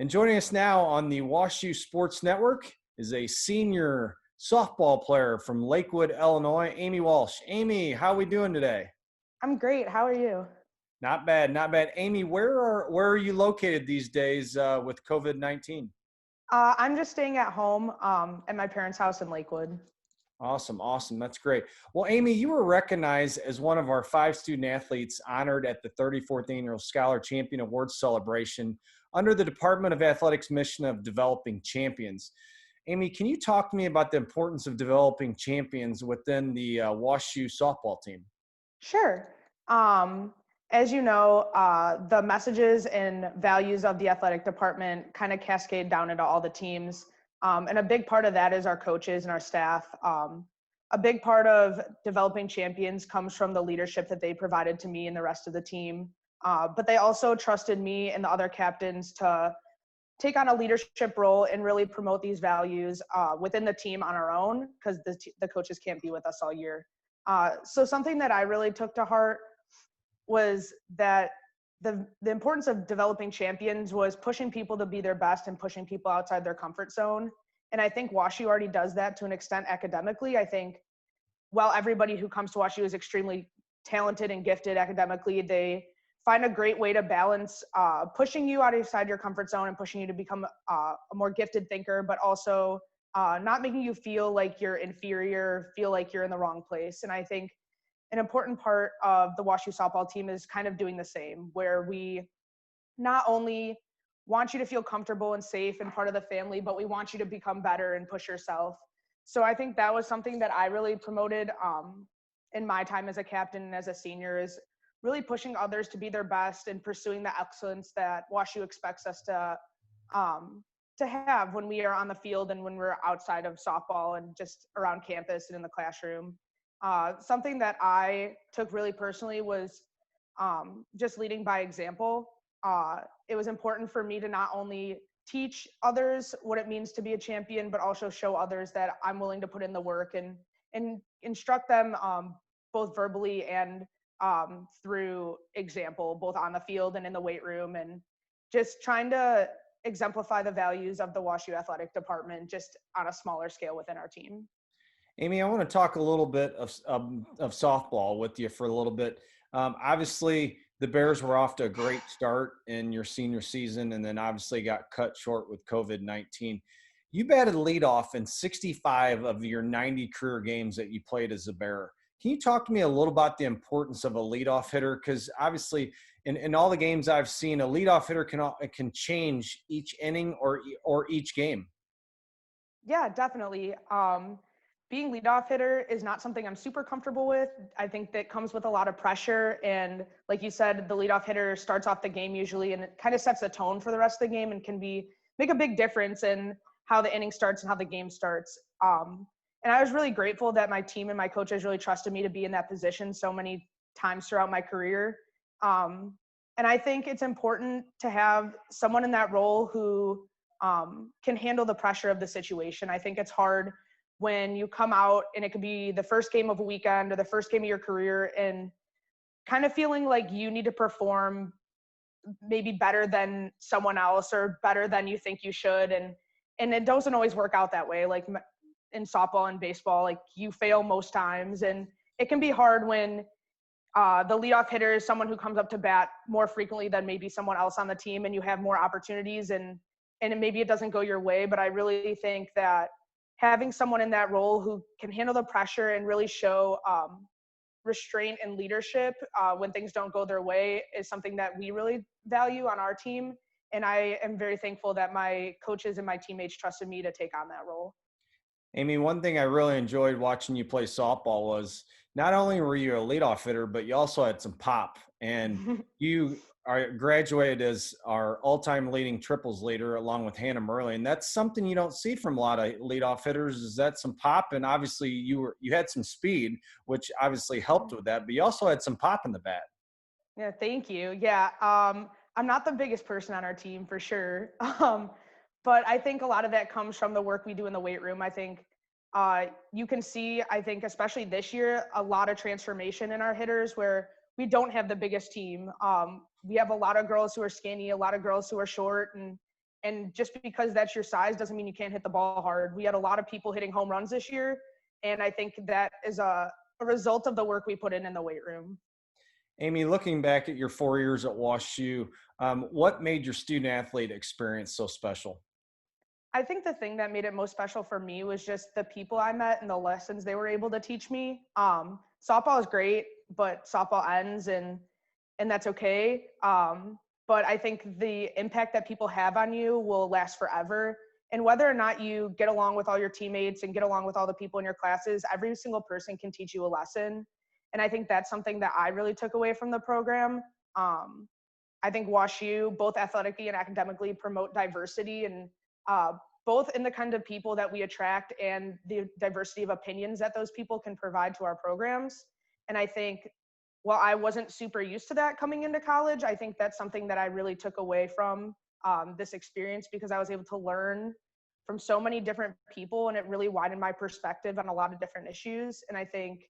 And joining us now on the WashU Sports Network is a senior softball player from Lakewood, Illinois, Amy Walsh. Amy, how are we doing today? I'm great. How are you? Not bad, not bad. Amy, where are you located these days with COVID-19? I'm just staying at home at my parents' house in Lakewood. Awesome, awesome. That's great. Well, Amy, you were recognized as one of our 5 student athletes honored at the 34th Annual Scholar Champion Awards celebration under the Department of Athletics mission of developing champions. Amy, can you talk to me about the importance of developing champions within the WashU softball team? Sure. As you know, the messages and values of the athletic department kind of cascade down into all the teams. And a big part of that is our coaches and our staff. A big part of developing champions comes from the leadership that they provided to me and the rest of the team. But they also trusted me and the other captains to take on a leadership role and really promote these values within the team on our own, because the coaches can't be with us all year. So something that I really took to heart was that the importance of developing champions was pushing people to be their best and pushing people outside their comfort zone. And I think WashU already does that to an extent academically. I think while everybody who comes to WashU is extremely talented and gifted academically, they find a great way to balance pushing you outside your comfort zone and pushing you to become a more gifted thinker, but also not making you feel like you're inferior, feel like you're in the wrong place. And I think an important part of the WashU softball team is kind of doing the same, where we not only want you to feel comfortable and safe and part of the family, but we want you to become better and push yourself. So I think that was something that I really promoted in my time as a captain and as a senior, is really pushing others to be their best and pursuing the excellence that WashU expects us to have when we are on the field and when we're outside of softball and just around campus and in the classroom. Something that I took really personally was just leading by example. It was important for me to not only teach others what it means to be a champion, but also show others that I'm willing to put in the work and instruct them both verbally and through example, both on the field and in the weight room, and just trying to exemplify the values of the WashU athletic department just on a smaller scale within our team. Amy, I want to talk a little bit of softball with you for a little bit. Obviously, the Bears were off to a great start in your senior season, and then obviously got cut short with COVID-19. You batted leadoff in 65 of your 90 career games that you played as a Bear. Can you talk to me a little about the importance of a leadoff hitter? Because obviously, in all the games I've seen, a leadoff hitter can change each inning or each game. Yeah, definitely. Being leadoff hitter is not something I'm super comfortable with. I think that comes with a lot of pressure. And like you said, the leadoff hitter starts off the game usually, and it kind of sets the tone for the rest of the game and can make a big difference in how the inning starts and how the game starts. And I was really grateful that my team and my coaches really trusted me to be in that position so many times throughout my career. And I think it's important to have someone in that role who can handle the pressure of the situation. I think it's hard when you come out and it could be the first game of a weekend or the first game of your career and kind of feeling like you need to perform maybe better than someone else or better than you think you should. And it doesn't always work out that way. Like in softball and baseball, like you fail most times, and it can be hard when the leadoff hitter is someone who comes up to bat more frequently than maybe someone else on the team, and you have more opportunities and maybe it doesn't go your way. But I really think that having someone in that role who can handle the pressure and really show restraint and leadership when things don't go their way is something that we really value on our team. And I am very thankful that my coaches and my teammates trusted me to take on that role. Amy, one thing I really enjoyed watching you play softball was not only were you a leadoff hitter, but you also had some pop. And you graduated as our all-time leading triples leader along with Hannah Murley. And that's something you don't see from a lot of leadoff hitters, is that some pop. And obviously you had some speed, which obviously helped with that, but you also had some pop in the bat. Yeah, thank you. Yeah, I'm not the biggest person on our team for sure. But I think a lot of that comes from the work we do in the weight room. I think you can see, I think, especially this year, a lot of transformation in our hitters where we don't have the biggest team. We have a lot of girls who are skinny, a lot of girls who are short, and And just because that's your size doesn't mean you can't hit the ball hard. We had a lot of people hitting home runs this year. And I think that is a result of the work we put in the weight room. Amy, looking back at your 4 years at WashU, what made your student athlete experience so special? I think the thing that made it most special for me was just the people I met and the lessons they were able to teach me. Softball is great, but softball ends, and that's okay. But I think the impact that people have on you will last forever. And whether or not you get along with all your teammates and get along with all the people in your classes, every single person can teach you a lesson. And I think that's something that I really took away from the program. Um, I think WashU, both athletically and academically, promote diversity, and uh, both in the kind of people that we attract and the diversity of opinions that those people can provide to our programs. And I think while I wasn't super used to that coming into college, I think that's something that I really took away from this experience, because I was able to learn from so many different people, and it really widened my perspective on a lot of different issues. And I think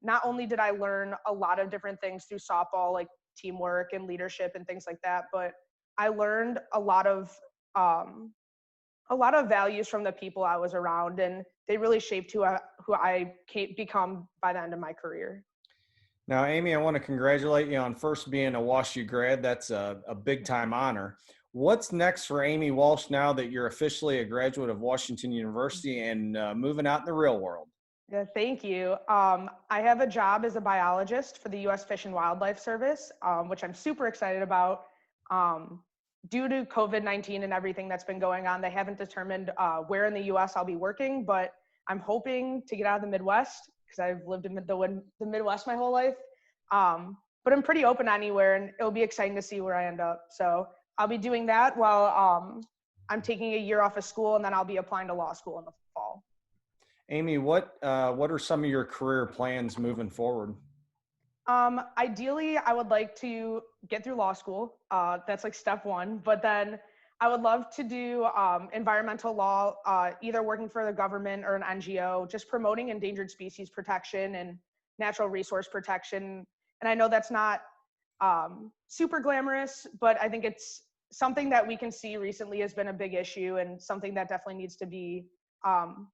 not only did I learn a lot of different things through softball, like teamwork and leadership and things like that, but I learned um, a lot of values from the people I was around, and they really shaped who I become by the end of my career. Now, Amy, I want to congratulate you on first being a WashU grad. That's a big time honor. What's next for Amy Walsh now that you're officially a graduate of Washington University and moving out in the real world? Yeah, thank you. I have a job as a biologist for the U.S. Fish and Wildlife Service, which I'm super excited about. Um, Due to COVID-19 and everything that's been going on, they haven't determined where in the U.S. I'll be working, but I'm hoping to get out of the Midwest, because I've lived in the Midwest my whole life. But I'm pretty open anywhere, and it'll be exciting to see where I end up. So I'll be doing that while I'm taking a year off of school, and then I'll be applying to law school in the fall. Amy, what are some of your career plans moving forward? Ideally, I would like to get through law school. That's like step one. But then I would love to do environmental law, either working for the government or an NGO, just promoting endangered species protection and natural resource protection. And I know that's not super glamorous, but I think it's something that we can see recently has been a big issue, and something that definitely needs to be um,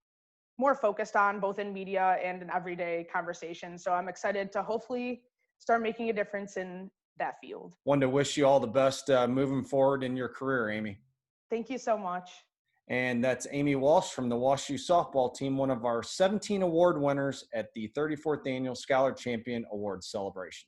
more focused on, both in media and in everyday conversation. So I'm excited to hopefully start making a difference in that field. Wanted to wish you all the best moving forward in your career, Amy. Thank you so much. And that's Amy Walsh from the WashU softball team, one of our 17 award winners at the 34th Annual Scholar Champion Awards celebration.